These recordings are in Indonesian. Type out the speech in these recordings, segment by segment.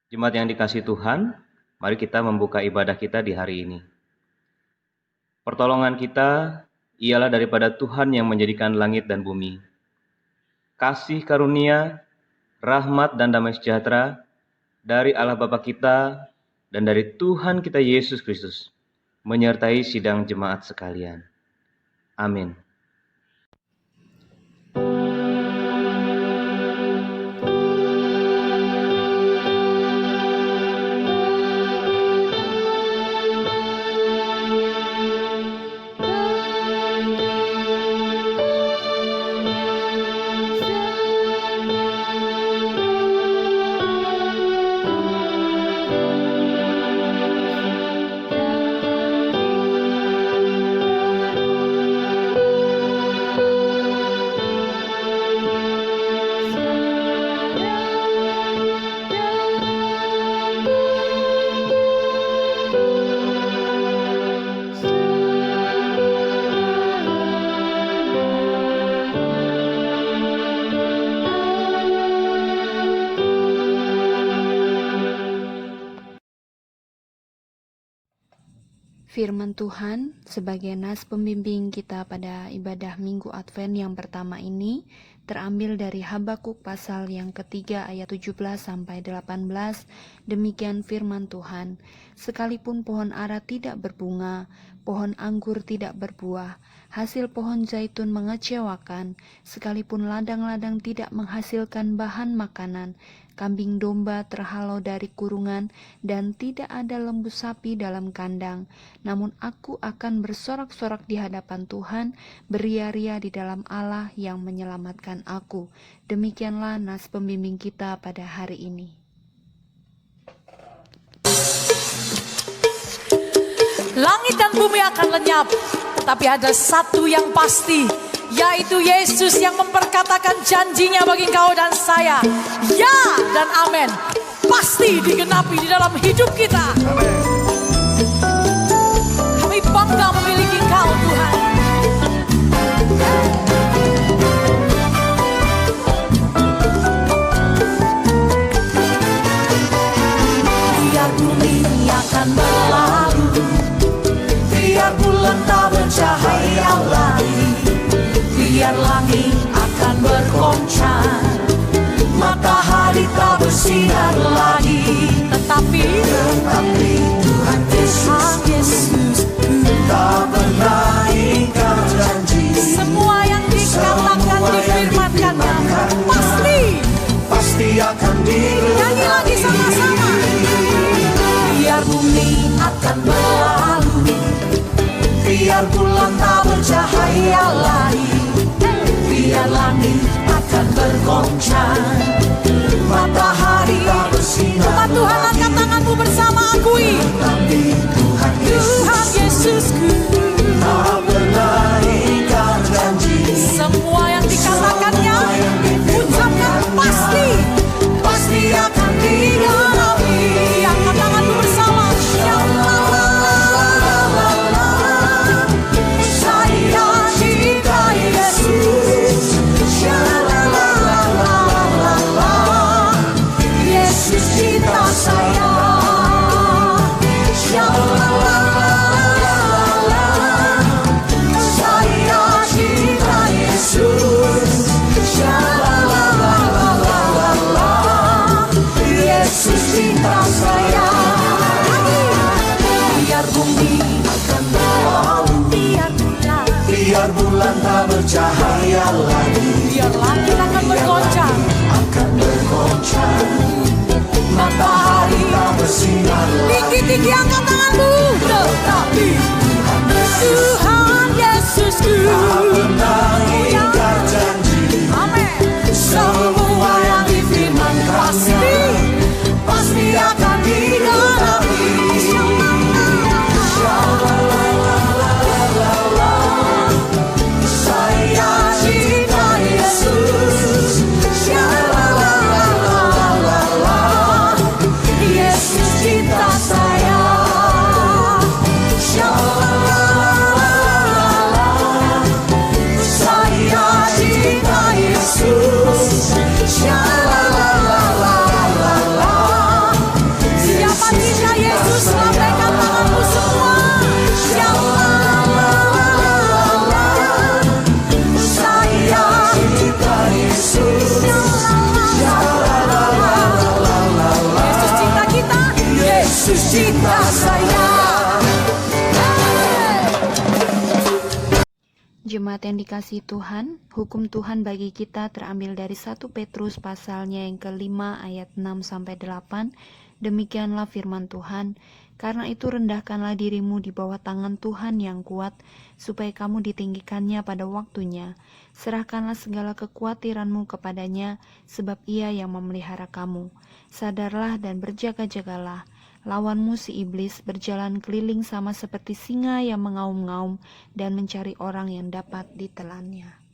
Jemaat yang dikasihi Tuhan, mari kita membuka ibadah kita di hari ini. Pertolongan kita ialah daripada Tuhan yang menjadikan langit dan bumi. Kasih karunia, rahmat dan damai sejahtera dari Allah Bapa kita dan dari Tuhan kita Yesus Kristus menyertai sidang jemaat sekalian. Amin. Firman Tuhan sebagai nas pembimbing kita pada ibadah Minggu Advent yang pertama ini terambil dari Habakuk pasal yang ketiga ayat 17 sampai 18. Demikian firman Tuhan. Sekalipun pohon ara tidak berbunga, pohon anggur tidak berbuah, hasil pohon zaitun mengecewakan, sekalipun ladang-ladang tidak menghasilkan bahan makanan, kambing domba terhalau dari kurungan, dan tidak ada lembu sapi dalam kandang. Namun aku akan bersorak-sorak di hadapan Tuhan, beria-ria di dalam Allah yang menyelamatkan aku. Demikianlah nas pembimbing kita pada hari ini. Langit dan bumi akan lenyap, tapi ada satu yang pasti, yaitu Yesus yang memperkatakan janjinya bagi kau dan saya. Ya dan amin. Pasti digenapi di dalam hidup kita. Kami bangga memiliki kau, Tuhan. Biar bumi akan berlalu, biar bulan tak bercahaya lagi, biar langit akan bergoncang, matahari tak bersinar lagi, tetapi Tuhan Yesus tak pernah ingkar janji. Semua yang dikatakan difirmankannya pasti akan digenapi. Nyanyi lagi sama-sama. Biar bumi akan berlalu, biar bulan tak bercahaya lagi, biar langit akan bergoncang, matahari tak bersinar. Umat Tuhan, angkat tanganmu bersama akui. Tuhan Yesusku tak pernah ingkar janji. Semua yang dikatakannya, ucapkan pasti akan digenapi. Angkat tanganmu bersama. Biar bulan tak bercahaya lagi, biar langit akan bergoncang, matahari tak bersinar lagi. Tinggi-tinggi angkat tanganmu. Tetapi Tuhan Yesusku tak pernah ingkar janji. Amin. Semua yang difirmankan pasti akan digenapi. Yesus cinta saya. Jemaat yang dikasihi Tuhan, hukum Tuhan bagi kita terambil dari 1 Petrus pasalnya yang ke-5 ayat 6-8. Demikianlah firman Tuhan, karena itu rendahkanlah dirimu di bawah tangan Tuhan yang kuat, supaya kamu ditinggikannya pada waktunya. Serahkanlah segala kekhawatiranmu kepadanya, sebab Ia yang memelihara kamu. Sadarlah dan berjaga-jagalah. Lawanmu si iblis berjalan keliling sama seperti singa yang mengaum-ngaum dan mencari orang yang dapat ditelannya.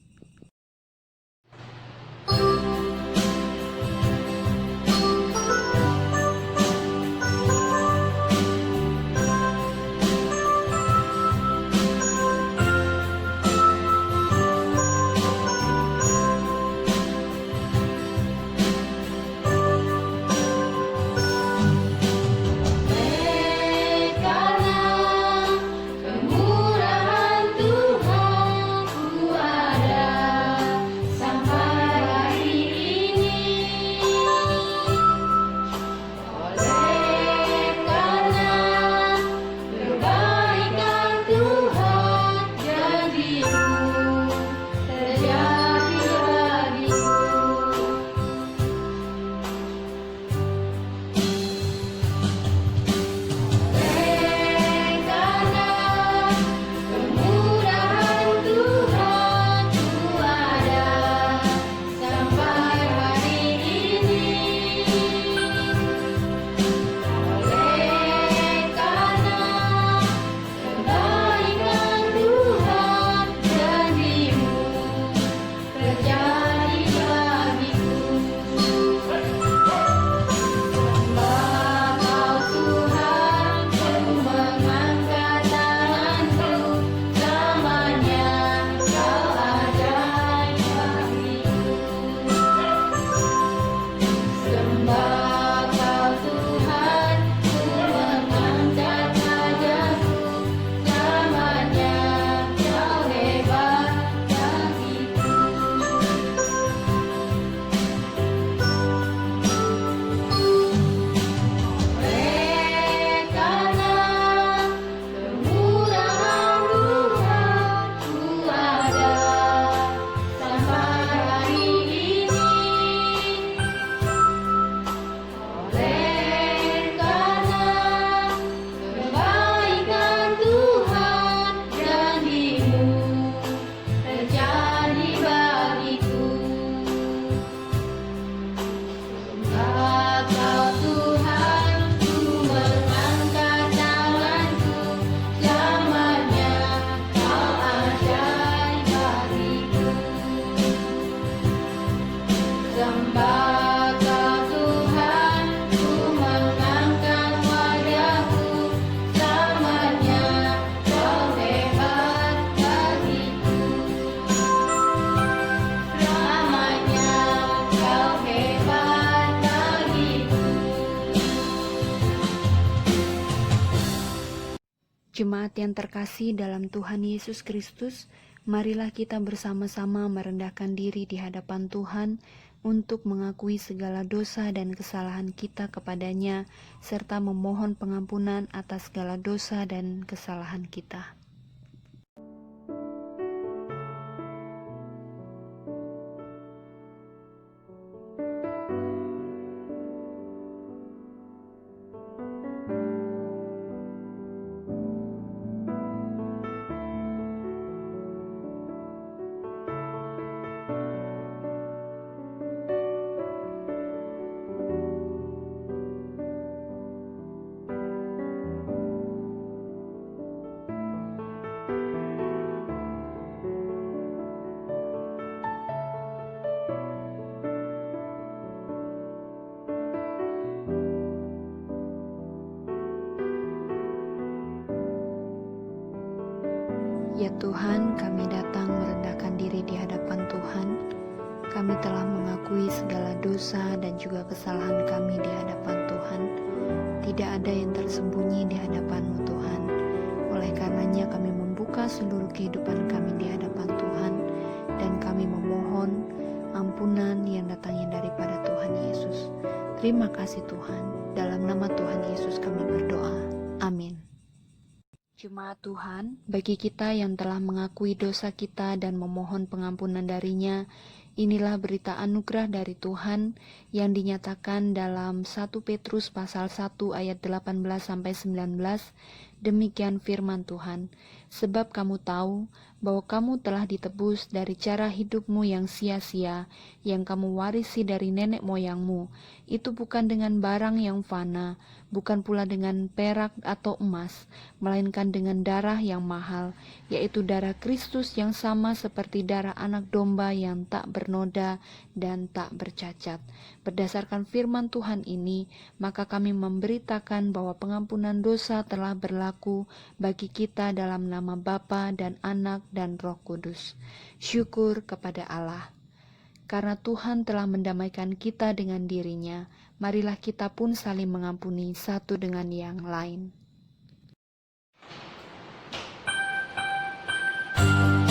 Jemaat yang terkasih dalam Tuhan Yesus Kristus, marilah kita bersama-sama merendahkan diri di hadapan Tuhan untuk mengakui segala dosa dan kesalahan kita kepadanya, serta memohon pengampunan atas segala dosa dan kesalahan kita. Ya Tuhan, kami datang merendahkan diri di hadapan Tuhan. Kami telah mengakui segala dosa dan juga kesalahan kami di hadapan Tuhan. Tidak ada yang tersembunyi di hadapan-Mu Tuhan. Oleh karenanya kami membuka seluruh kehidupan kami di hadapan Tuhan, dan kami memohon ampunan yang datangnya daripada Tuhan Yesus. Terima kasih Tuhan. Dalam nama Tuhan Yesus kami berdoa. Amin. Jemaat Tuhan, bagi kita yang telah mengakui dosa kita dan memohon pengampunan darinya, inilah berita anugerah dari Tuhan yang dinyatakan dalam 1 Petrus pasal 1 ayat 18-19. Demikian firman Tuhan, sebab kamu tahu bahwa kamu telah ditebus dari cara hidupmu yang sia-sia, yang kamu warisi dari nenek moyangmu. Itu bukan dengan barang yang fana, bukan pula dengan perak atau emas, melainkan dengan darah yang mahal, yaitu darah Kristus yang sama seperti darah anak domba yang tak bernoda dan tak bercacat. Berdasarkan firman Tuhan ini, maka kami memberitakan bahwa pengampunan dosa telah berlaku bagi kita dalam nama Bapa dan Anak dan Roh Kudus. Syukur kepada Allah. Karena Tuhan telah mendamaikan kita dengan dirinya, marilah kita pun saling mengampuni satu dengan yang lain. Mari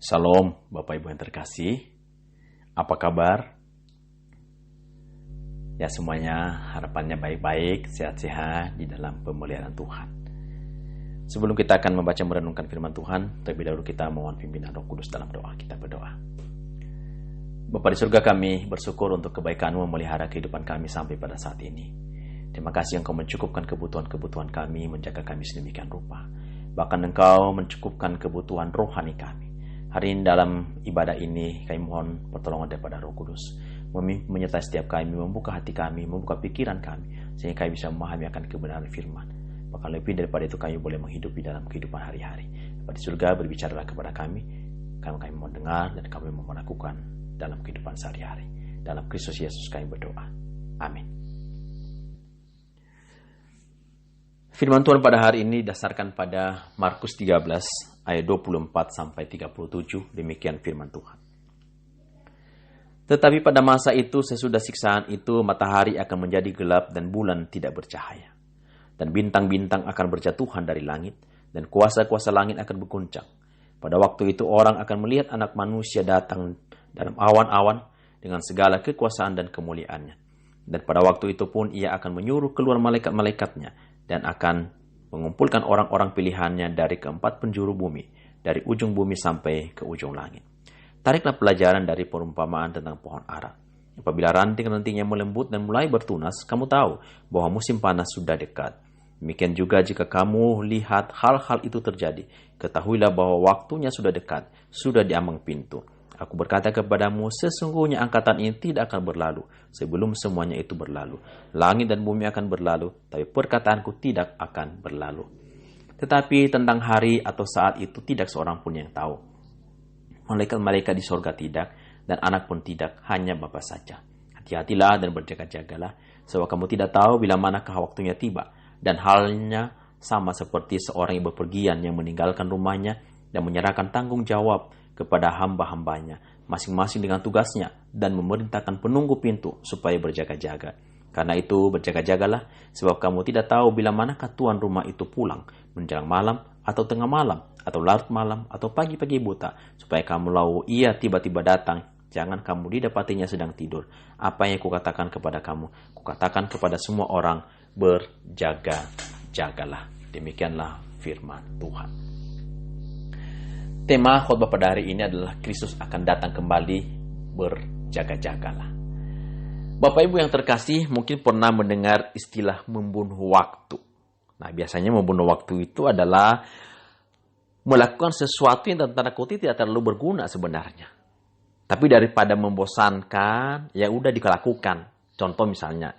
Salam Bapak Ibu yang terkasih. Apa kabar? Ya semuanya harapannya baik-baik, sehat-sehat di dalam pemeliharaan Tuhan. Sebelum kita akan membaca merenungkan firman Tuhan, terlebih dahulu kita mohon pimpinan Roh Kudus dalam doa. Kita berdoa. Bapa di surga, kami bersyukur untuk kebaikan-Mu memelihara kehidupan kami sampai pada saat ini. Terima kasih Engkau mencukupkan kebutuhan-kebutuhan kami, menjaga kami sedemikian rupa. Bahkan Engkau mencukupkan kebutuhan rohani kami. Hari ini dalam ibadah ini kami mohon pertolongan daripada Roh Kudus, menyertai setiap kami, membuka hati kami, membuka pikiran kami, sehingga kami bisa memahami akan kebenaran firman. Bahkan lebih daripada itu kami boleh menghidupi dalam kehidupan hari-hari. Bapa di surga, berbicaralah kepada kami mau dengar dan kami mau melakukan dalam kehidupan sehari-hari. Dalam Kristus Yesus kami berdoa. Amin. Firman Tuhan pada hari ini dasarkan pada Markus 13 ayat 24 sampai 37. Demikian firman Tuhan. Tetapi pada masa itu sesudah siksaan itu matahari akan menjadi gelap dan bulan tidak bercahaya. Dan bintang-bintang akan berjatuhan dari langit dan kuasa-kuasa langit akan berguncang. Pada waktu itu orang akan melihat Anak Manusia datang dalam awan-awan dengan segala kekuasaan dan kemuliaannya. Dan pada waktu itu pun ia akan menyuruh keluar malaikat-malaikatnya dan akan mengumpulkan orang-orang pilihannya dari keempat penjuru bumi, dari ujung bumi sampai ke ujung langit. Tariklah pelajaran dari perumpamaan tentang pohon ara. Apabila ranting-rantingnya melembut dan mulai bertunas, kamu tahu bahwa musim panas sudah dekat. Demikian juga jika kamu lihat hal-hal itu terjadi, ketahuilah bahwa waktunya sudah dekat, sudah di ambang pintu. Aku berkata kepadamu, sesungguhnya angkatan ini tidak akan berlalu sebelum semuanya itu berlalu. Langit dan bumi akan berlalu, tapi perkataanku tidak akan berlalu. Tetapi tentang hari atau saat itu tidak seorang pun yang tahu. Malaikat-malaikat di sorga tidak, dan anak pun tidak, hanya Bapa saja. Hati-hatilah dan berjaga-jagalah, sebab kamu tidak tahu bila manakah waktunya tiba. Dan halnya sama seperti seorang yang berpergian yang meninggalkan rumahnya dan menyerahkan tanggung jawab kepada hamba-hambanya, masing-masing dengan tugasnya, dan memerintahkan penunggu pintu supaya berjaga-jaga. Karena itu berjaga-jagalah, sebab kamu tidak tahu bila manakah tuan rumah itu pulang, menjelang malam, atau tengah malam, atau larut malam, atau pagi-pagi buta, supaya kamu lalu ia tiba-tiba datang. Jangan kamu didapatinya sedang tidur. Apa yang kukatakan kepada kamu, kukatakan kepada semua orang, berjaga-jagalah. Demikianlah firman Tuhan. Tema khotbah pada hari ini adalah Kristus akan datang kembali, berjaga-jagalah. Bapak Ibu yang terkasih mungkin pernah mendengar istilah membunuh waktu. Nah, biasanya membunuh waktu itu adalah melakukan sesuatu yang tanda kutip tidak terlalu berguna sebenarnya. Tapi daripada membosankan, ya udah dilakukan. Contoh misalnya,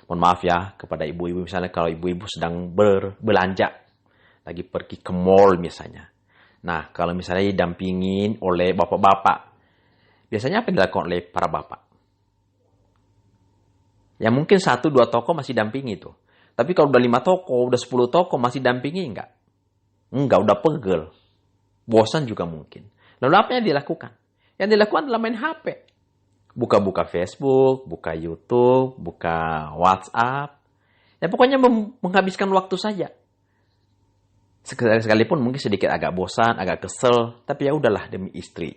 mohon maaf ya kepada ibu-ibu, misalnya kalau ibu-ibu sedang berbelanja, lagi pergi ke mall misalnya. Nah, kalau misalnya didampingin oleh bapak-bapak, biasanya apa yang dilakukan oleh para bapak? Ya mungkin 1-2 toko masih dampingi tuh. Tapi kalau udah 5 toko, udah 10 toko masih dampingi enggak? Enggak, udah pegel. Bosan juga mungkin. Lalu apa yang dilakukan? Yang dilakukan adalah main HP. Buka-buka Facebook, buka YouTube, buka WhatsApp. Ya pokoknya menghabiskan waktu saja. Sekalipun mungkin sedikit agak bosan, agak kesel, tapi ya udahlah demi istri.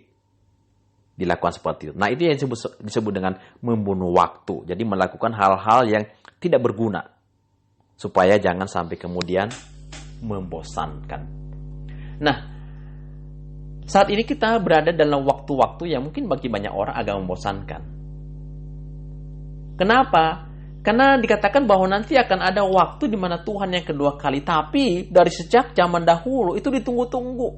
Dilakukan seperti itu. Nah, itu yang disebut dengan membunuh waktu. Jadi melakukan hal-hal yang tidak berguna. Supaya jangan sampai kemudian membosankan. Nah, saat ini kita berada dalam waktu-waktu yang mungkin bagi banyak orang agak membosankan. Kenapa? Karena dikatakan bahwa nanti akan ada waktu di mana Tuhan yang kedua kali. Tapi dari sejak zaman dahulu itu ditunggu-tunggu.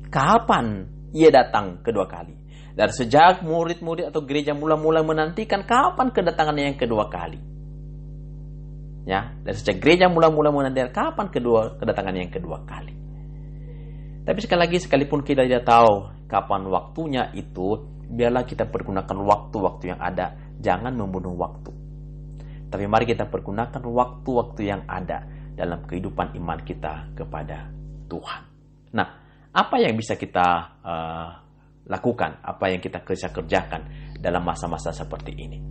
Kapan ia datang kedua kali? Dari sejak murid-murid atau gereja mula-mula menantikan kapan kedatangannya yang kedua kali. Ya, dari sejak gereja mula-mula menantikan kapan kedatangannya yang kedua kali. Tapi sekali lagi, sekalipun kita tidak tahu kapan waktunya itu, biarlah kita pergunakan waktu-waktu yang ada. Jangan membunuh waktu. Tapi mari kita pergunakan waktu-waktu yang ada dalam kehidupan iman kita kepada Tuhan. Nah, apa yang bisa kita lakukan? Apa yang kita bisa kerjakan dalam masa-masa seperti ini?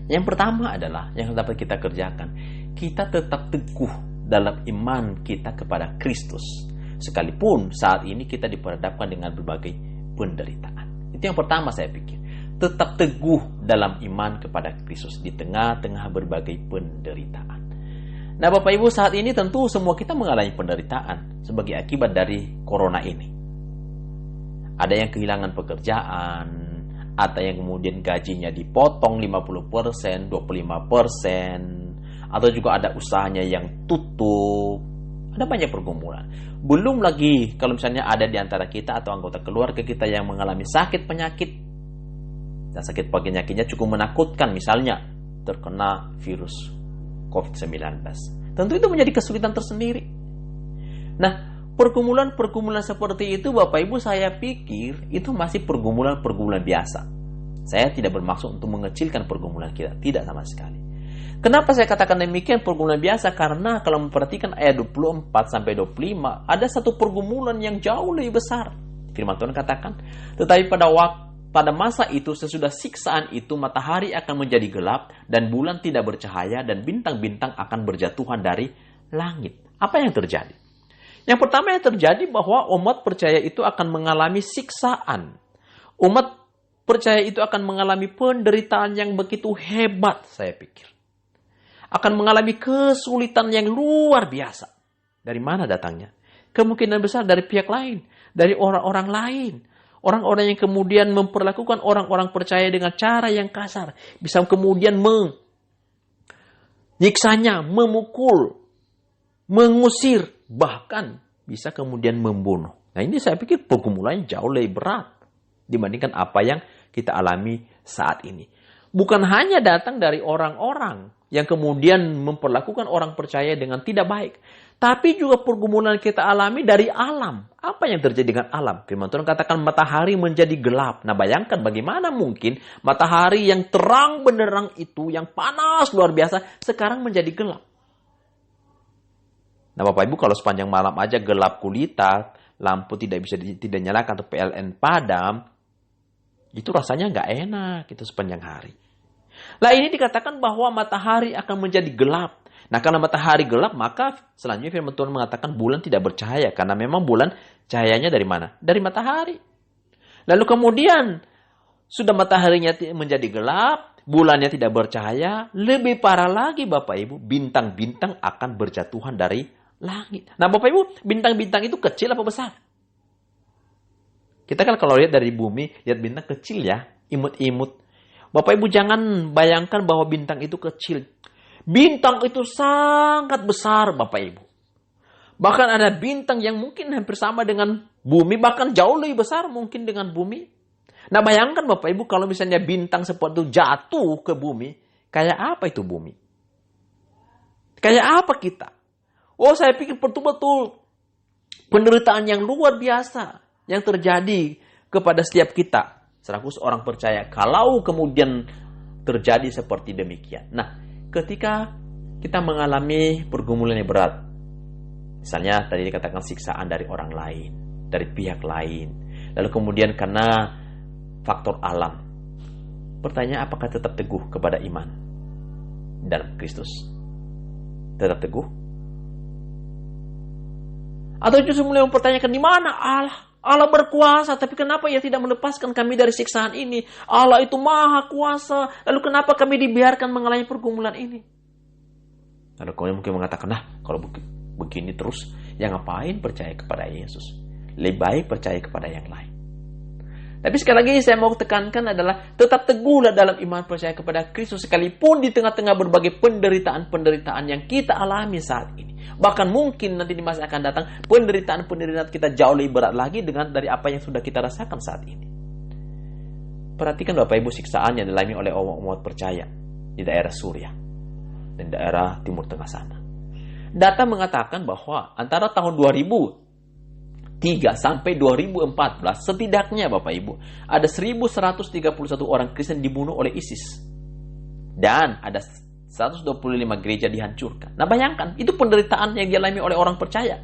Yang pertama adalah, yang dapat kita kerjakan, kita tetap teguh dalam iman kita kepada Kristus. sekalipun saat ini kita diperhadapkan dengan berbagai penderitaan. Itu yang pertama saya pikir. Tetap teguh dalam iman kepada Kristus di tengah-tengah berbagai penderitaan. Nah Bapak Ibu, saat ini tentu semua kita mengalami penderitaan sebagai akibat dari corona ini. Ada yang kehilangan pekerjaan, ada yang kemudian gajinya dipotong 50%, 25%, atau juga ada usahanya yang tutup. Ada banyak pergumulan. Belum lagi kalau misalnya ada di antara kita atau anggota keluarga kita yang mengalami sakit penyakit. Dan sakit penyakitnya cukup menakutkan, misalnya terkena virus COVID-19. Tentu itu menjadi kesulitan tersendiri. Nah, pergumulan-pergumulan seperti itu Bapak Ibu saya pikir itu masih pergumulan-pergumulan biasa. Saya tidak bermaksud untuk mengecilkan pergumulan kita, tidak sama sekali. Kenapa saya katakan demikian pergumulan biasa? Karena kalau memperhatikan ayat 24-25 ada satu pergumulan yang jauh lebih besar. Firman Tuhan katakan, tetapi pada masa itu sesudah siksaan itu matahari akan menjadi gelap dan bulan tidak bercahaya dan bintang-bintang akan berjatuhan dari langit. Apa yang terjadi? Yang pertama yang terjadi bahwa umat percaya itu akan mengalami siksaan. Umat percaya itu akan mengalami penderitaan yang begitu hebat, saya pikir. Akan mengalami kesulitan yang luar biasa. Dari mana datangnya? Kemungkinan besar dari pihak lain, dari orang-orang lain. Orang-orang yang kemudian memperlakukan orang-orang percaya dengan cara yang kasar. Bisa kemudian menyiksanya, memukul, mengusir, bahkan bisa kemudian membunuh. Nah ini saya pikir pergumulan jauh lebih berat dibandingkan apa yang kita alami saat ini. Bukan hanya datang dari orang-orang yang kemudian memperlakukan orang percaya dengan tidak baik, tapi juga pergumulan kita alami dari alam. Apa yang terjadi dengan alam? Firman Tuhan katakan matahari menjadi gelap. Nah bayangkan bagaimana mungkin matahari yang terang benderang itu, yang panas luar biasa, sekarang menjadi gelap. Nah Bapak Ibu kalau sepanjang malam aja gelap gulita, lampu tidak nyalakan atau PLN padam, itu rasanya nggak enak itu sepanjang hari. Nah ini dikatakan bahwa matahari akan menjadi gelap. Nah karena matahari gelap maka selanjutnya firman Tuhan mengatakan bulan tidak bercahaya. Karena memang bulan cahayanya dari mana? Dari matahari. Lalu kemudian sudah mataharinya menjadi gelap, bulannya tidak bercahaya, lebih parah lagi Bapak Ibu, bintang-bintang akan berjatuhan dari langit. Nah Bapak Ibu, bintang-bintang itu kecil apa besar? Kita kan kalau lihat dari bumi, lihat bintang kecil ya, imut-imut. Bapak Ibu jangan bayangkan bahwa bintang itu kecil. Bintang itu sangat besar Bapak Ibu. Bahkan ada bintang yang mungkin hampir sama dengan bumi, bahkan jauh lebih besar mungkin dengan bumi. Nah bayangkan Bapak Ibu kalau misalnya bintang seperti itu jatuh ke bumi, kayak apa itu bumi? Kayak apa kita? Oh saya pikir betul-betul penderitaan yang luar biasa yang terjadi kepada setiap kita selaku seorang percaya kalau kemudian terjadi seperti demikian. Nah, ketika kita mengalami pergumulan yang berat, misalnya tadi dikatakan siksaan dari orang lain, dari pihak lain, lalu kemudian karena faktor alam, pertanyaan apakah tetap teguh kepada iman dalam Kristus? Tetap teguh? Atau justru mulai mempertanyakan di mana Allah? Allah berkuasa, tapi kenapa ia tidak melepaskan kami dari siksaan ini? Allah itu maha kuasa, lalu kenapa kami dibiarkan mengalami pergumulan ini? Lalu kau mungkin mengatakan, nah kalau begini terus, ya ngapain percaya kepada Yesus? Lebih baik percaya kepada yang lain. Tapi sekali lagi saya mau tekankan adalah tetap teguhlah dalam iman percaya kepada Kristus sekalipun di tengah-tengah berbagai penderitaan-penderitaan yang kita alami saat ini. Bahkan mungkin nanti di masa akan datang penderitaan-penderitaan kita jauh lebih berat lagi dari apa yang sudah kita rasakan saat ini. Perhatikan Bapak Ibu siksaan yang dialami oleh umat percaya di daerah Suriah dan daerah Timur Tengah sana. Data mengatakan bahwa antara tahun 2003 sampai 2014 setidaknya Bapak Ibu ada 1.131 orang Kristen dibunuh oleh ISIS. Dan ada 125 gereja dihancurkan. Nah bayangkan, itu penderitaan yang dialami oleh orang percaya.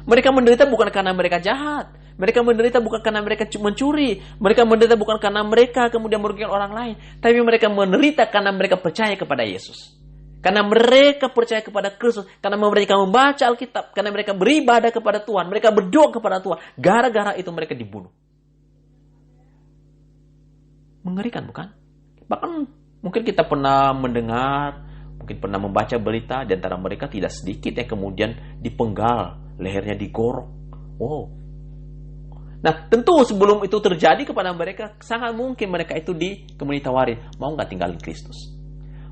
Mereka menderita bukan karena mereka jahat. Mereka menderita bukan karena mereka mencuri. Mereka menderita bukan karena mereka kemudian merugikan orang lain. Tapi mereka menderita karena mereka percaya kepada Yesus. Karena mereka percaya kepada Kristus, karena mereka membaca Alkitab, karena mereka beribadah kepada Tuhan, mereka berdoa kepada Tuhan. Gara-gara itu mereka dibunuh. Mengerikan bukan? Bahkan mungkin kita pernah mendengar, mungkin pernah membaca berita, di antara mereka tidak sedikit yang kemudian dipenggal, lehernya digorok. Wow. Nah, tentu sebelum itu terjadi kepada mereka, sangat mungkin mereka itu kemudian ditawarin, mau nggak tinggalin Kristus?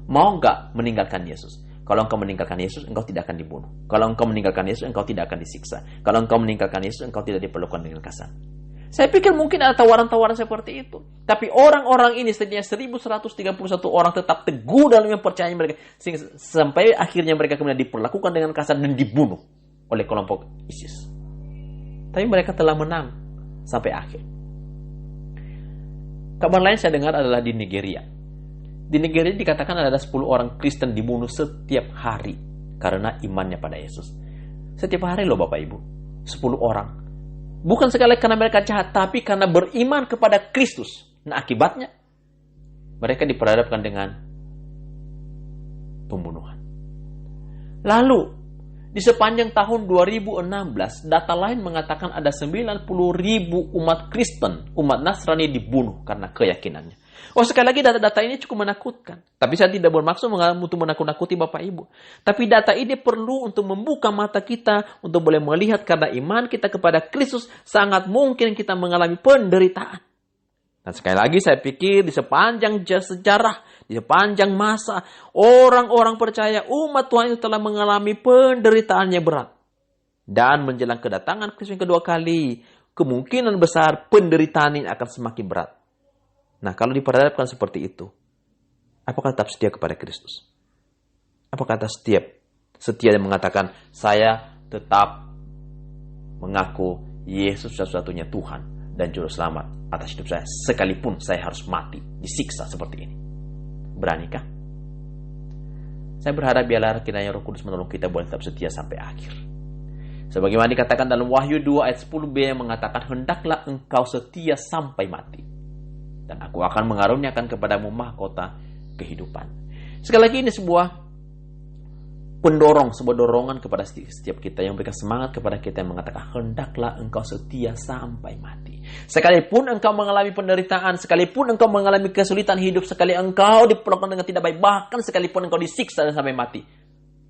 Mau nggak meninggalkan Yesus? Kalau engkau meninggalkan Yesus, engkau tidak akan dibunuh. Kalau engkau meninggalkan Yesus, engkau tidak akan disiksa. Kalau engkau meninggalkan Yesus, engkau tidak diperlukan dengan kasar. Saya pikir mungkin ada tawaran-tawaran seperti itu. Tapi orang-orang ini setidaknya 1131 orang tetap teguh dalam yang percaya mereka. Sehingga sampai akhirnya mereka kemudian diperlakukan dengan kasar dan dibunuh oleh kelompok ISIS. Tapi mereka telah menang sampai akhir. Kabar lain saya dengar adalah di Nigeria. Di Nigeria dikatakan ada 10 orang Kristen dibunuh setiap hari karena imannya pada Yesus. Setiap hari loh Bapak Ibu. 10 orang. Bukan sekali karena mereka jahat, tapi karena beriman kepada Kristus. Nah akibatnya, mereka diperhadapkan dengan pembunuhan. Lalu, di sepanjang tahun 2016, data lain mengatakan ada 90.000 umat Kristen, umat Nasrani dibunuh karena keyakinannya. Oh sekali lagi data-data ini cukup menakutkan. Tapi saya tidak bermaksud untuk menakut-nakuti Bapak Ibu. Tapi data ini perlu untuk membuka mata kita untuk boleh melihat karena iman kita kepada Kristus sangat mungkin kita mengalami penderitaan. Dan sekali lagi saya pikir di sepanjang sejarah, di sepanjang masa, orang-orang percaya umat Tuhan itu telah mengalami penderitaan yang berat. Dan menjelang kedatangan Kristus yang kedua kali, kemungkinan besar penderitaan ini akan semakin berat. Nah, kalau diperhadapkan seperti itu, apakah tetap setia kepada Kristus? Apakah tetap setia dan mengatakan, saya tetap mengaku Yesus satu-satunya Tuhan dan Juru Selamat atas hidup saya, sekalipun saya harus mati, disiksa seperti ini? Beranikah? Saya berharap biarlah kiranya Roh Kudus menolong kita boleh tetap setia sampai akhir. Sebagaimana dikatakan dalam Wahyu 2 ayat 10b yang mengatakan, hendaklah engkau setia sampai mati, dan aku akan mengaruniakan kepadamu mahkota kehidupan. Sekali lagi ini sebuah pendorong, sebuah dorongan kepada setiap kita yang memberikan semangat kepada kita yang mengatakan, hendaklah engkau setia sampai mati. Sekalipun engkau mengalami penderitaan, sekalipun engkau mengalami kesulitan hidup, sekali engkau diperlakukan dengan tidak baik, bahkan sekalipun engkau disiksa dan sampai mati,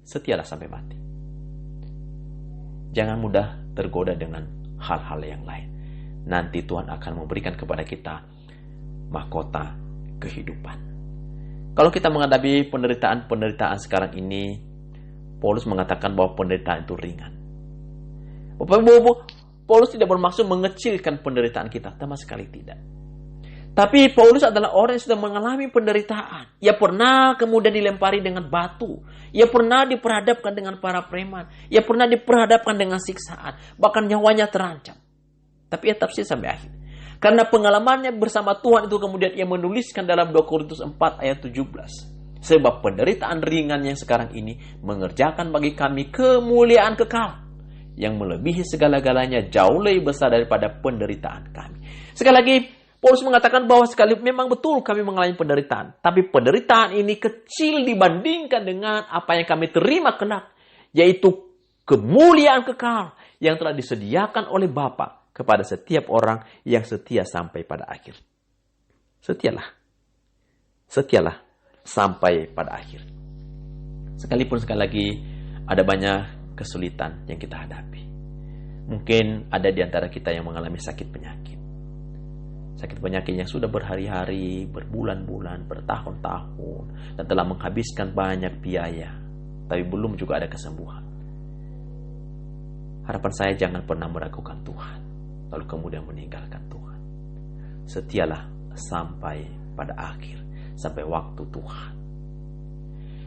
setialah sampai mati. Jangan mudah tergoda dengan hal-hal yang lain. Nanti Tuhan akan memberikan kepada kita mahkota kehidupan. Kalau kita menghadapi penderitaan sekarang ini, Paulus mengatakan bahwa penderitaan itu ringan. Paulus tidak bermaksud mengecilkan penderitaan kita, sama sekali tidak. Tapi Paulus adalah orang yang sudah mengalami penderitaan. Ia pernah kemudian dilempari dengan batu. Ia pernah diperhadapkan dengan para preman. Ia pernah diperhadapkan dengan siksaan. Bahkan nyawanya terancam. Tapi ia tetap setia sampai akhir. Karena pengalamannya bersama Tuhan itu kemudian ia menuliskan dalam 2 Korintus 4 ayat 17. Sebab penderitaan ringan yang sekarang ini mengerjakan bagi kami kemuliaan kekal yang melebihi segala-galanya, jauh lebih besar daripada penderitaan kami. Sekali lagi, Paulus mengatakan bahwa memang betul kami mengalami penderitaan. Tapi penderitaan ini kecil dibandingkan dengan apa yang kami terima kelak, yaitu kemuliaan kekal yang telah disediakan oleh Bapa kepada setiap orang yang setia sampai pada akhir. Setialah sampai pada akhir. Sekalipun sekali lagi ada banyak kesulitan yang kita hadapi. Mungkin ada di antara kita yang mengalami sakit penyakit. Sakit penyakit yang sudah berhari-hari, berbulan-bulan, bertahun-tahun, dan telah menghabiskan banyak biaya, tapi belum juga ada kesembuhan. Harapan saya jangan pernah meragukan Tuhan, lalu kemudian meninggalkan Tuhan. Setialah sampai pada akhir, sampai waktu Tuhan.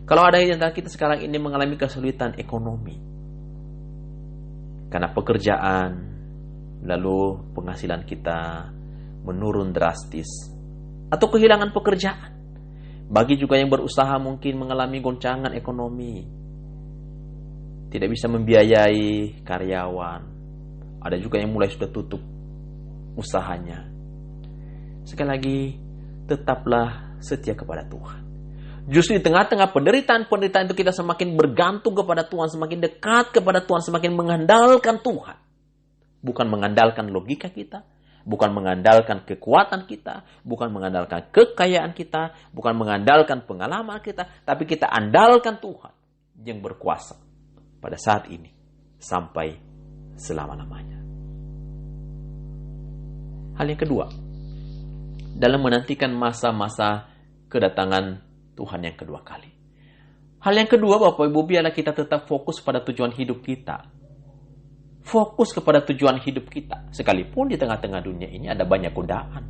Kalau ada di antara kita sekarang ini mengalami kesulitan ekonomi, karena pekerjaan, lalu penghasilan kita menurun drastis, atau kehilangan pekerjaan. Bagi juga yang berusaha mungkin mengalami goncangan ekonomi, tidak bisa membiayai karyawan. Ada juga yang mulai sudah tutup usahanya. Sekali lagi, tetaplah setia kepada Tuhan. Justru di tengah-tengah penderitaan-penderitaan itu kita semakin bergantung kepada Tuhan, semakin dekat kepada Tuhan, semakin mengandalkan Tuhan. Bukan mengandalkan logika kita, bukan mengandalkan kekuatan kita, bukan mengandalkan kekayaan kita, bukan mengandalkan pengalaman kita, tapi kita andalkan Tuhan yang berkuasa pada saat ini sampai selama-lamanya. Hal yang kedua, dalam menantikan masa-masa kedatangan Tuhan yang kedua kali. Hal yang kedua, Bapak Ibu, biarlah kita tetap fokus pada tujuan hidup kita. Fokus kepada tujuan hidup kita. Sekalipun di tengah-tengah dunia ini ada banyak godaan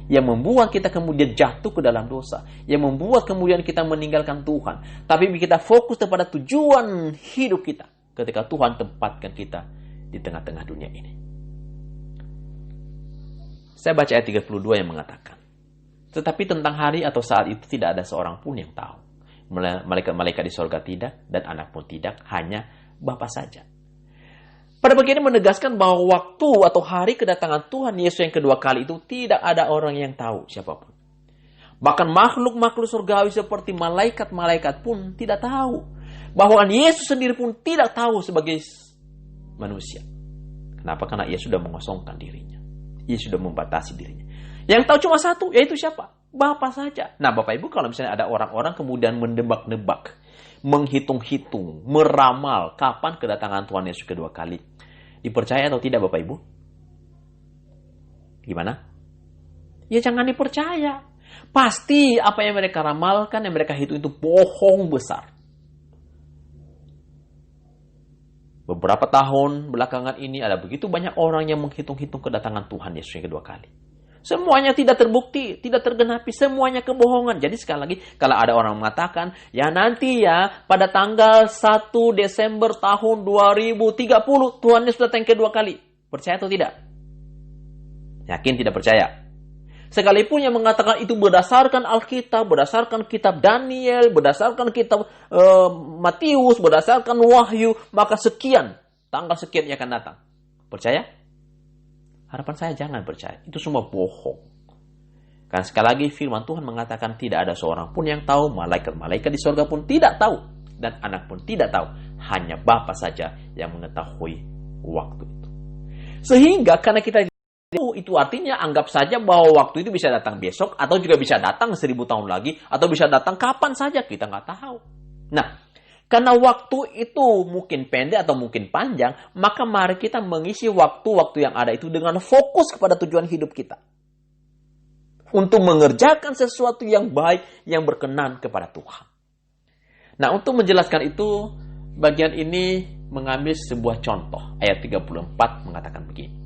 yang membuat kita kemudian jatuh ke dalam dosa, yang membuat kemudian kita meninggalkan Tuhan. Tapi kita fokus kepada tujuan hidup kita ketika Tuhan tempatkan kita di tengah-tengah dunia ini. Saya baca ayat 32 yang mengatakan, tetapi tentang hari atau saat itu tidak ada seorang pun yang tahu. Malaikat-malaikat di sorga tidak, dan anak pun tidak, hanya Bapa saja. Pada bagian ini menegaskan bahwa waktu atau hari kedatangan Tuhan Yesus yang kedua kali itu tidak ada orang yang tahu siapapun. Bahkan makhluk-makhluk surgawi seperti malaikat-malaikat pun tidak tahu. Bahwa Yesus sendiri pun tidak tahu sebagai manusia. Kenapa? Karena Ia sudah mengosongkan dirinya. Ia sudah membatasi dirinya. Yang tahu cuma satu, yaitu siapa? Bapa saja. Nah, Bapak Ibu, kalau misalnya ada orang-orang kemudian mendebak-nebak, menghitung-hitung, meramal kapan kedatangan Tuhan Yesus kedua kali, dipercaya atau tidak, Bapak Ibu? Gimana? Ya jangan dipercaya. Pasti apa yang mereka ramalkan, yang mereka hitung itu bohong besar. Beberapa tahun belakangan ini ada begitu banyak orang yang menghitung-hitung kedatangan Tuhan Yesus yang kedua kali. Semuanya tidak terbukti, tidak tergenapi, semuanya kebohongan. Jadi sekali lagi, kalau ada orang mengatakan, ya nanti ya, pada tanggal 1 Desember tahun 2030, Tuhan Yesus datang kedua kali. Percaya atau tidak? Yakin tidak percaya? Sekalipun yang mengatakan itu berdasarkan Alkitab, berdasarkan kitab Daniel, berdasarkan kitab Matius, berdasarkan Wahyu, maka sekian, tanggal sekian ia akan datang. Percaya? Harapan saya jangan percaya. Itu semua bohong. Karena sekali lagi firman Tuhan mengatakan tidak ada seorang pun yang tahu. Malaikat-malaikat di surga pun tidak tahu. Dan anak pun tidak tahu. Hanya Bapa saja yang mengetahui waktu itu. Sehingga karena kita itu artinya anggap saja bahwa waktu itu bisa datang besok. Atau juga bisa datang 1000 tahun lagi. Atau bisa datang kapan saja. Kita nggak tahu. Nah, karena waktu itu mungkin pendek atau mungkin panjang, maka mari kita mengisi waktu-waktu yang ada itu dengan fokus kepada tujuan hidup kita. Untuk mengerjakan sesuatu yang baik, yang berkenan kepada Tuhan. Nah, untuk menjelaskan itu, bagian ini mengambil sebuah contoh. Ayat 34 mengatakan begini.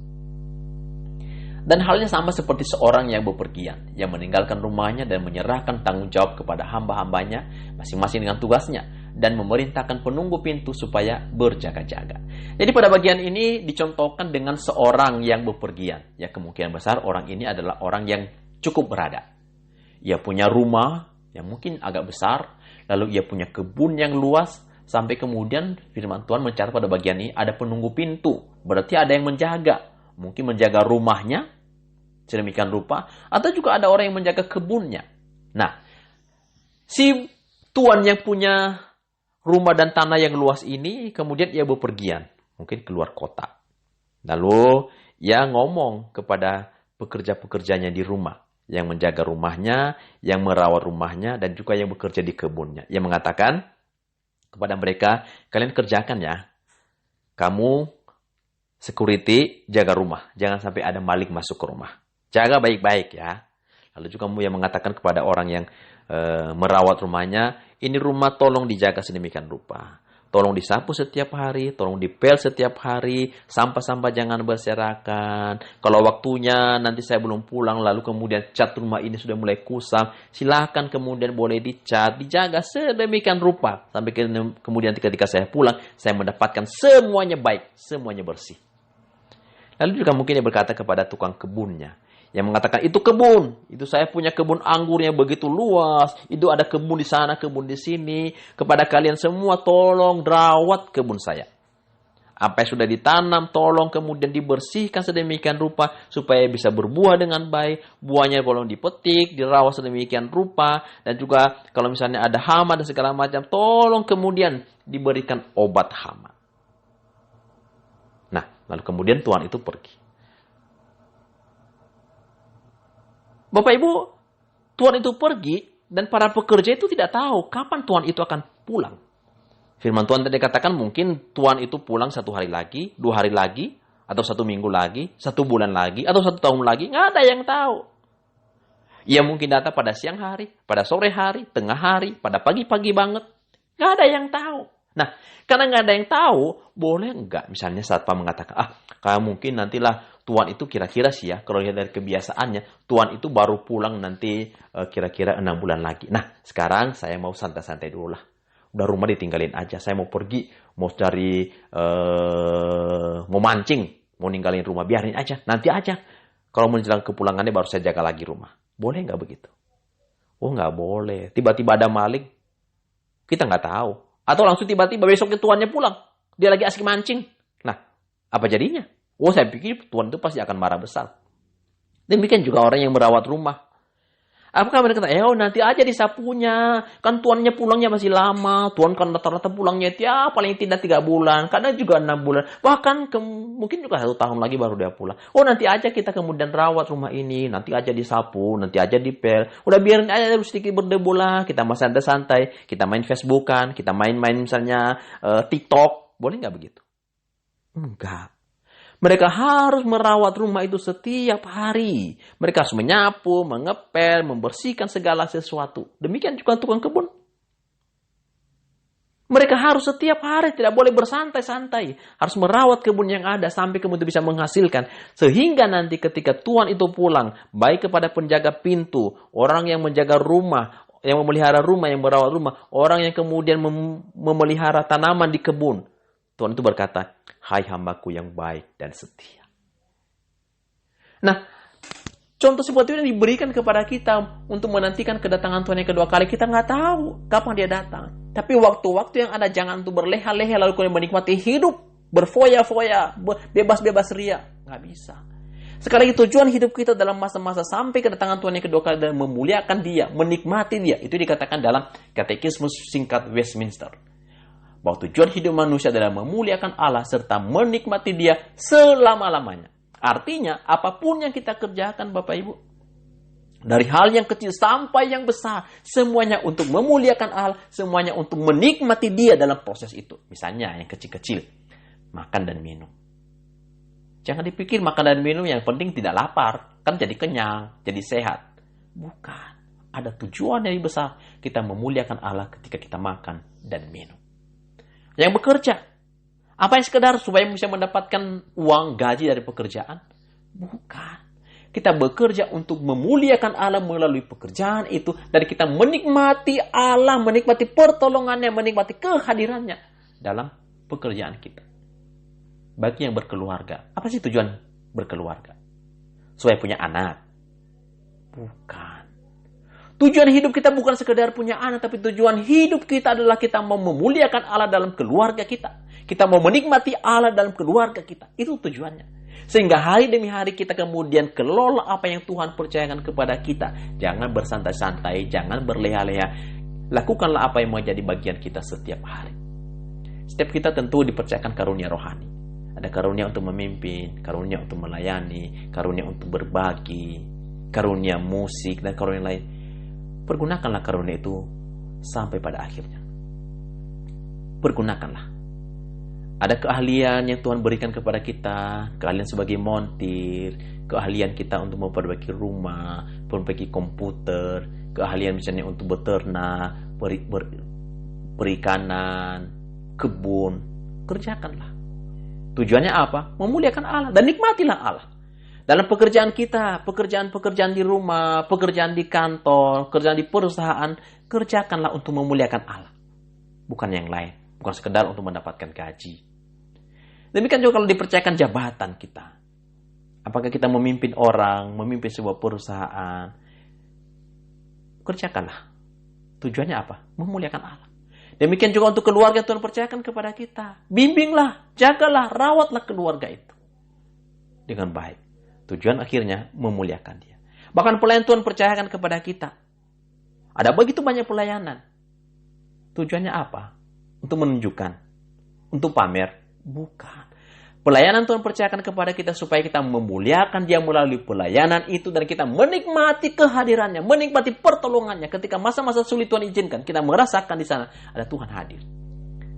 Dan halnya sama seperti seorang yang bepergian, yang meninggalkan rumahnya dan menyerahkan tanggung jawab kepada hamba-hambanya, masing-masing dengan tugasnya, dan memerintahkan penunggu pintu supaya berjaga-jaga. Jadi pada bagian ini dicontohkan dengan seorang yang bepergian. Ya, kemungkinan besar orang ini adalah orang yang cukup berada. Ia punya rumah yang mungkin agak besar, lalu ia punya kebun yang luas, sampai kemudian firman Tuhan mencatat pada bagian ini ada penunggu pintu. Berarti ada yang menjaga. Mungkin menjaga rumahnya, sedemikian rupa, atau juga ada orang yang menjaga kebunnya. Nah, si tuan yang punya rumah dan tanah yang luas ini, kemudian ia bepergian, mungkin keluar kota. Lalu ia ngomong kepada pekerja-pekerjanya di rumah, yang menjaga rumahnya, yang merawat rumahnya, dan juga yang bekerja di kebunnya. Ia mengatakan kepada mereka, kalian kerjakan ya, kamu security, jaga rumah, jangan sampai ada maling masuk ke rumah. Jaga baik-baik ya. Lalu juga yang mengatakan kepada orang yang merawat rumahnya, ini rumah tolong dijaga sedemikian rupa. Tolong disapu setiap hari, tolong dipel setiap hari, sampah-sampah jangan berserakan. Kalau waktunya nanti saya belum pulang, lalu kemudian cat rumah ini sudah mulai kusam, silahkan kemudian boleh dicat, dijaga sedemikian rupa. Sampai kemudian ketika saya pulang, saya mendapatkan semuanya baik, semuanya bersih. Lalu juga mungkin dia berkata kepada tukang kebunnya, yang mengatakan, itu kebun, itu saya punya kebun anggur yang begitu luas, itu ada kebun di sana, kebun di sini, kepada kalian semua tolong rawat kebun saya. Apa yang sudah ditanam, tolong kemudian dibersihkan sedemikian rupa supaya bisa berbuah dengan baik. Buahnya tolong dipetik, dirawat sedemikian rupa. Dan juga kalau misalnya ada hama dan segala macam, tolong kemudian diberikan obat hama. Nah, lalu kemudian tuan itu pergi. Bapak Ibu, tuan itu pergi dan para pekerja itu tidak tahu kapan tuan itu akan pulang. Firman Tuhan tadi katakan mungkin Tuhan itu pulang 1 hari lagi, 2 hari lagi, atau 1 minggu lagi, 1 bulan lagi, atau 1 tahun lagi. Nggak ada yang tahu. Ia mungkin datang pada siang hari, pada sore hari, tengah hari, pada pagi-pagi banget. Nggak ada yang tahu. Nah, karena nggak ada yang tahu, boleh nggak misalnya satpam mengatakan, kayak mungkin nantilah Tuhan itu kira-kira sih ya, kalau lihat dari kebiasaannya, Tuhan itu baru pulang nanti kira-kira 6 bulan lagi. Nah, sekarang saya mau santai-santai dulu lah. Udah rumah ditinggalin aja. Saya mau pergi, mau cari, mau mancing, mau ninggalin rumah. Biarin aja, nanti aja. Kalau menjelang kepulangannya baru saya jaga lagi rumah. Boleh nggak begitu? Oh nggak boleh. Tiba-tiba ada maling, kita nggak tahu. Atau langsung tiba-tiba besoknya tuannya pulang. Dia lagi asik mancing. Nah, apa jadinya? Oh saya pikir tuan itu pasti akan marah besar. Demikian juga orang yang merawat rumah. Apakah mereka kata, nanti aja disapunya. Kan tuannya pulangnya masih lama. Tuan kan rata-rata pulangnya paling tidak 3 bulan. Kadang juga 6 bulan. Bahkan mungkin juga 1 tahun lagi baru dia pulang. Oh nanti aja kita kemudian rawat rumah ini. Nanti aja disapu. Nanti aja dipel. Udah biarin aja sedikit berdebu lah. Kita masih santai-santai. Kita main Facebookan. Kita main-main misalnya TikTok. Boleh nggak begitu? Enggak. Mereka harus merawat rumah itu setiap hari. Mereka harus menyapu, mengepel, membersihkan segala sesuatu. Demikian juga tukang kebun. Mereka harus setiap hari, tidak boleh bersantai-santai. Harus merawat kebun yang ada sampai kemudian bisa menghasilkan. Sehingga nanti ketika tuan itu pulang, baik kepada penjaga pintu, orang yang menjaga rumah, yang memelihara rumah, yang merawat rumah, orang yang kemudian memelihara tanaman di kebun. Tuhan itu berkata, hai hambaku yang baik dan setia. Nah, contoh seperti ini diberikan kepada kita untuk menantikan kedatangan Tuhan yang kedua kali. Kita nggak tahu kapan dia datang. Tapi waktu-waktu yang ada jangan untuk berleha-leha lalu kemudian menikmati hidup. Berfoya-foya, bebas-bebas ria. Nggak bisa. Sekali lagi tujuan hidup kita dalam masa-masa sampai kedatangan Tuhan yang kedua kali dan memuliakan dia, menikmati dia. Itu dikatakan dalam katekismus singkat Westminster. Bahwa tujuan hidup manusia adalah memuliakan Allah serta menikmati dia selama-lamanya. Artinya, apapun yang kita kerjakan Bapak Ibu, dari hal yang kecil sampai yang besar, semuanya untuk memuliakan Allah, semuanya untuk menikmati dia dalam proses itu. Misalnya yang kecil-kecil, makan dan minum. Jangan dipikir makan dan minum yang penting tidak lapar, kan jadi kenyang, jadi sehat. Bukan, ada tujuan yang besar, kita memuliakan Allah ketika kita makan dan minum. Yang bekerja. Apa yang sekedar supaya bisa mendapatkan uang gaji dari pekerjaan? Bukan. Kita bekerja untuk memuliakan Allah melalui pekerjaan itu. Dan kita menikmati Allah, menikmati pertolongannya, menikmati kehadirannya dalam pekerjaan kita. Bagi yang berkeluarga. Apa sih tujuan berkeluarga? Supaya punya anak? Bukan. Tujuan hidup kita bukan sekedar punya anak, tapi tujuan hidup kita adalah kita mau memuliakan Allah dalam keluarga kita. Kita mau menikmati Allah dalam keluarga kita. Itu tujuannya. Sehingga hari demi hari kita kemudian kelola apa yang Tuhan percayakan kepada kita. Jangan bersantai-santai, jangan berleha-leha. Lakukanlah apa yang menjadi bagian kita setiap hari. Setiap kita tentu dipercayakan karunia rohani. Ada karunia untuk memimpin, karunia untuk melayani, karunia untuk berbagi, karunia musik, dan karunia lain. Pergunakanlah karunia itu sampai pada akhirnya. Pergunakanlah. Ada keahlian yang Tuhan berikan kepada kita. Keahlian sebagai montir. Keahlian kita untuk memperbaiki rumah. Memperbaiki komputer. Keahlian misalnya untuk beternak. Perikanan. Kebun. Kerjakanlah. Tujuannya apa? Memuliakan Allah. Dan nikmatilah Allah. Dalam pekerjaan kita, pekerjaan-pekerjaan di rumah, pekerjaan di kantor, pekerjaan di perusahaan, kerjakanlah untuk memuliakan Allah. Bukan yang lain. Bukan sekedar untuk mendapatkan gaji. Demikian juga kalau dipercayakan jabatan kita. Apakah kita memimpin orang, memimpin sebuah perusahaan. Kerjakanlah. Tujuannya apa? Memuliakan Allah. Demikian juga untuk keluarga Tuhan percayakan kepada kita. Bimbinglah, jagalah, rawatlah keluarga itu dengan baik. Tujuan akhirnya memuliakan Dia. Bahkan pelayan Tuhan percayakan kepada kita. Ada begitu banyak pelayanan. Tujuannya apa? Untuk menunjukkan, untuk pamer? Bukan. Pelayanan Tuhan percayakan kepada kita supaya kita memuliakan Dia melalui pelayanan itu dan kita menikmati kehadirannya, menikmati pertolongannya. Ketika masa-masa sulit Tuhan izinkan, kita merasakan di sana ada Tuhan hadir.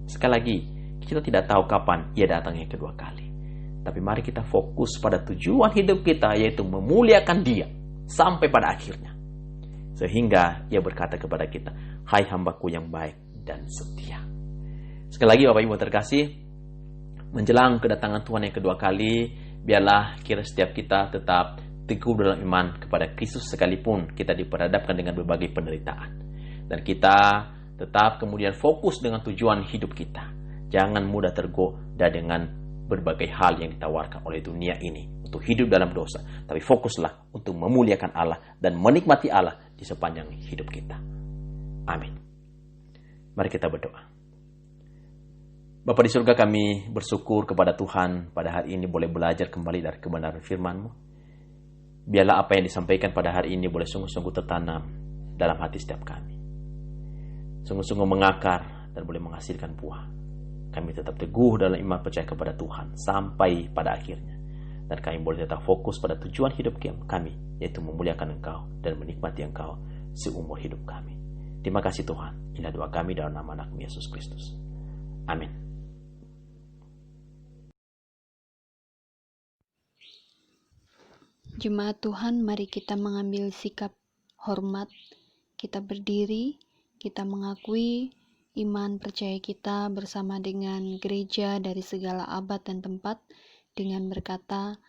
Sekali lagi, kita tidak tahu kapan Ia datang yang kedua kali. Tapi mari kita fokus pada tujuan hidup kita, yaitu memuliakan Dia sampai pada akhirnya. Sehingga Ia berkata kepada kita, "Hai hambaku yang baik dan setia." Sekali lagi Bapak Ibu terkasih, menjelang kedatangan Tuhan yang kedua kali, biarlah kira setiap kita tetap teguh dalam iman kepada Kristus sekalipun kita diperhadapkan dengan berbagai penderitaan. Dan kita tetap kemudian fokus dengan tujuan hidup kita. Jangan mudah tergoda dengan berbagai hal yang ditawarkan oleh dunia ini untuk hidup dalam dosa. Tapi fokuslah untuk memuliakan Allah dan menikmati Allah di sepanjang hidup kita. Amin. Mari kita berdoa. Bapa di surga, kami bersyukur kepada Tuhan pada hari ini boleh belajar kembali dari kebenaran firman-Mu. Biarlah apa yang disampaikan pada hari ini boleh sungguh-sungguh tertanam dalam hati setiap kami. Sungguh-sungguh mengakar dan boleh menghasilkan buah. Kami tetap teguh dalam iman percaya kepada Tuhan sampai pada akhirnya. Dan kami boleh tetap fokus pada tujuan hidup kami, yaitu memuliakan Engkau dan menikmati Engkau seumur hidup kami. Terima kasih Tuhan. Inilah doa kami dalam nama anak-Mu Yesus Kristus. Amin. Jemaat Tuhan, mari kita mengambil sikap hormat. Kita berdiri, kita mengakui iman percaya kita bersama dengan gereja dari segala abad dan tempat dengan berkata,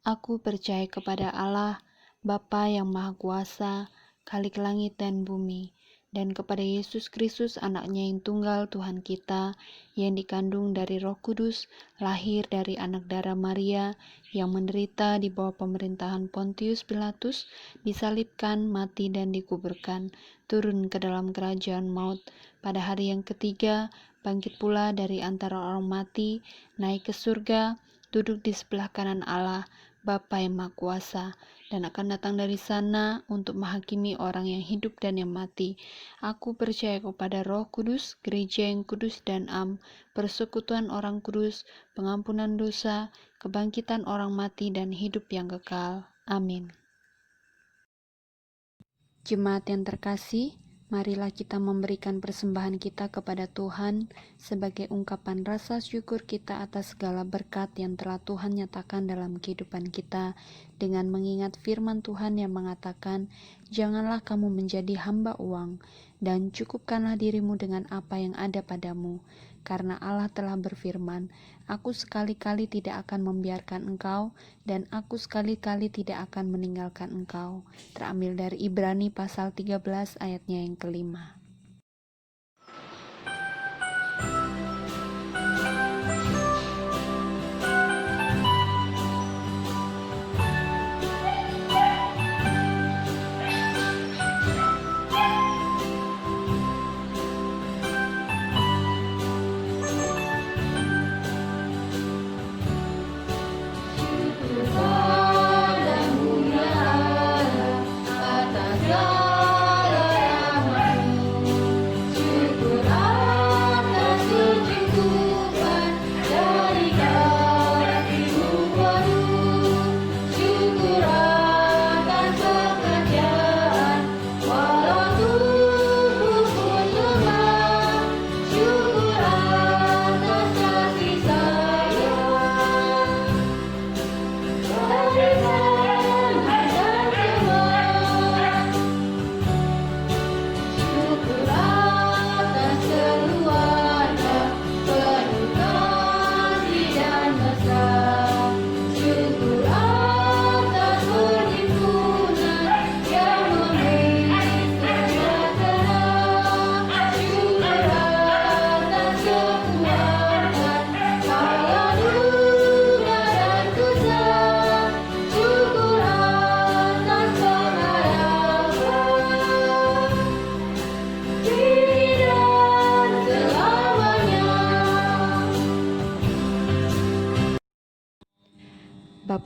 "Aku percaya kepada Allah, Bapa yang Maha Kuasa, Khalik langit dan bumi, dan kepada Yesus Kristus anaknya yang tunggal Tuhan kita, yang dikandung dari Roh Kudus, lahir dari anak darah Maria, yang menderita di bawah pemerintahan Pontius Pilatus, disalibkan, mati dan dikuburkan, turun ke dalam kerajaan maut, pada hari yang ketiga, bangkit pula dari antara orang mati, naik ke surga, duduk di sebelah kanan Allah, Bapa yang Maha Kuasa, dan akan datang dari sana untuk menghakimi orang yang hidup dan yang mati. Aku percaya kepada Roh Kudus, gereja yang kudus dan am, persekutuan orang kudus, pengampunan dosa, kebangkitan orang mati dan hidup yang kekal. Amin." Jemaat yang terkasih, marilah kita memberikan persembahan kita kepada Tuhan sebagai ungkapan rasa syukur kita atas segala berkat yang telah Tuhan nyatakan dalam kehidupan kita, dengan mengingat firman Tuhan yang mengatakan, "Janganlah kamu menjadi hamba uang, dan cukupkanlah dirimu dengan apa yang ada padamu. Karena Allah telah berfirman, Aku sekali-kali tidak akan membiarkan engkau, dan aku sekali-kali tidak akan meninggalkan engkau." Terambil dari Ibrani pasal 13 ayatnya yang kelima.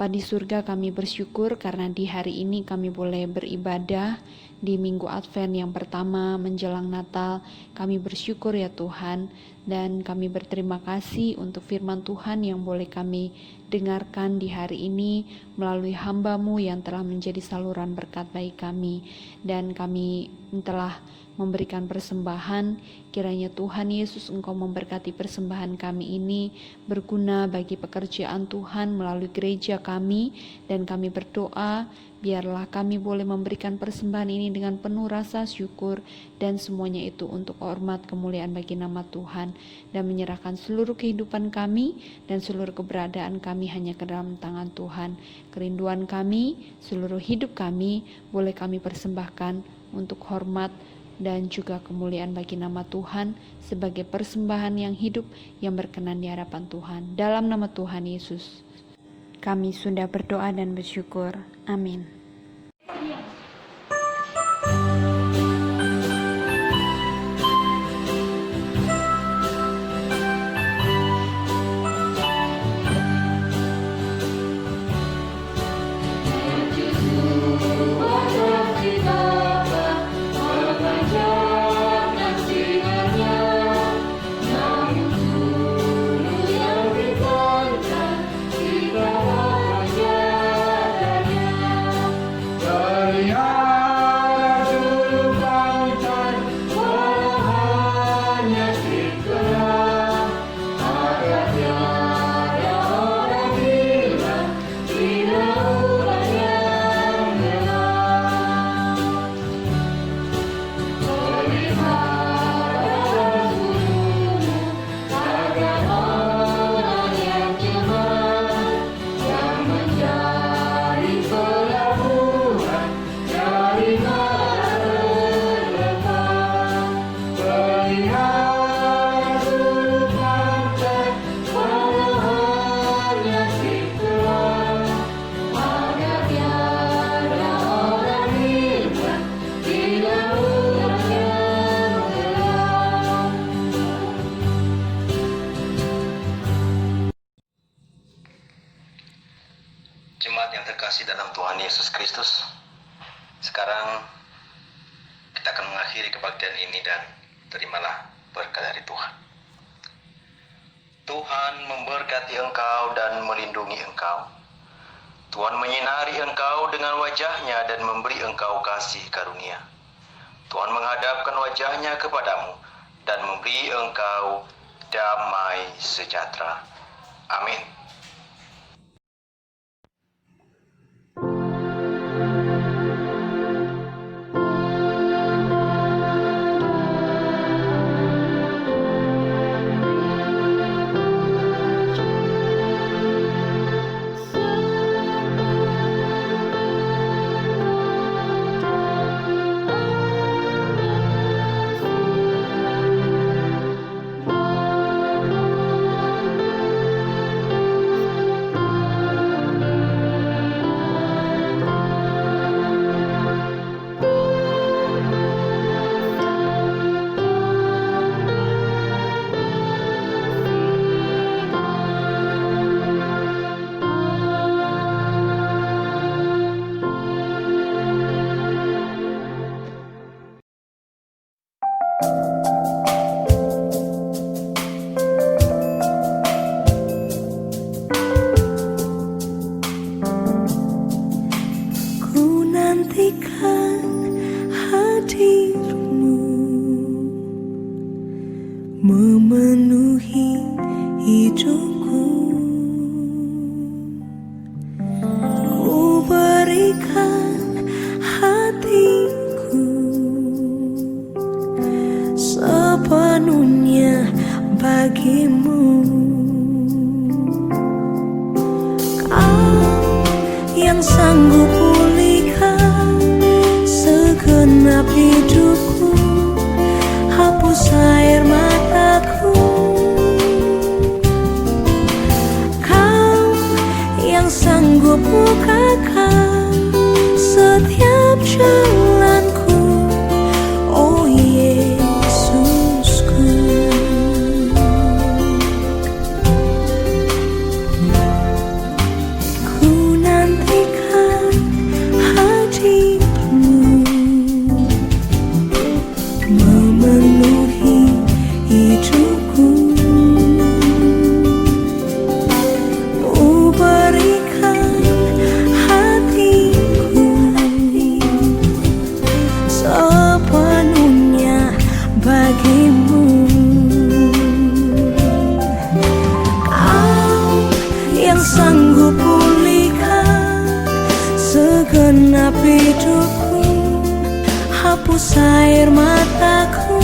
Bapa di surga, kami bersyukur karena di hari ini kami boleh beribadah di Minggu Advent yang pertama menjelang Natal. Kami bersyukur ya Tuhan, dan kami berterima kasih untuk firman Tuhan yang boleh kami dengarkan di hari ini melalui hamba-Mu yang telah menjadi saluran berkat bagi kami. Dan kami telah memberikan persembahan. Kiranya Tuhan Yesus, Engkau memberkati persembahan kami ini berguna bagi pekerjaan Tuhan melalui gereja kami, dan kami berdoa biarlah kami boleh memberikan persembahan ini dengan penuh rasa syukur, dan semuanya itu untuk hormat kemuliaan bagi nama Tuhan, dan menyerahkan seluruh kehidupan kami dan seluruh keberadaan kami hanya ke dalam tangan Tuhan. Kerinduan kami, seluruh hidup kami boleh kami persembahkan untuk hormat dan juga kemuliaan bagi nama Tuhan sebagai persembahan yang hidup yang berkenan di hadapan Tuhan. Dalam nama Tuhan Yesus, kami sudah berdoa dan bersyukur. Amin. Jemaat yang terkasih dalam Tuhan Yesus Kristus, sekarang kita akan mengakhiri kebaktian ini dan terimalah berkat dari Tuhan. Tuhan memberkati engkau dan melindungi engkau. Tuhan menyinari engkau dengan wajah-Nya dan memberi engkau kasih karunia. Tuhan menghadapkan wajah-Nya kepadamu dan memberi engkau damai sejahtera. Amin. memenuhi hidupku. Ku berikan hatiku sepenuhnya bagimu. Kau yang sanggup pulihkan segenap hidupku, hapus air mataku. Kau yang sanggup bukakan setiap jalanku, oh Yesusku. Ku hapus air mataku.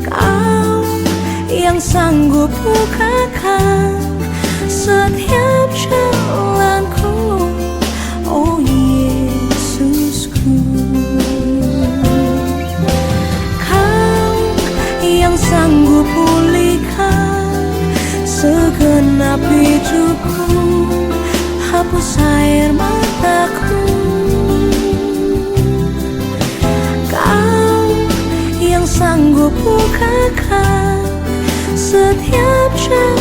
Kau yang sanggup bukakan setiap jalanku, oh Yesusku. Kau yang sanggup pulihkan segenap hidupku, hapus air mataku. Kau yang sanggup bukakan setiap jalan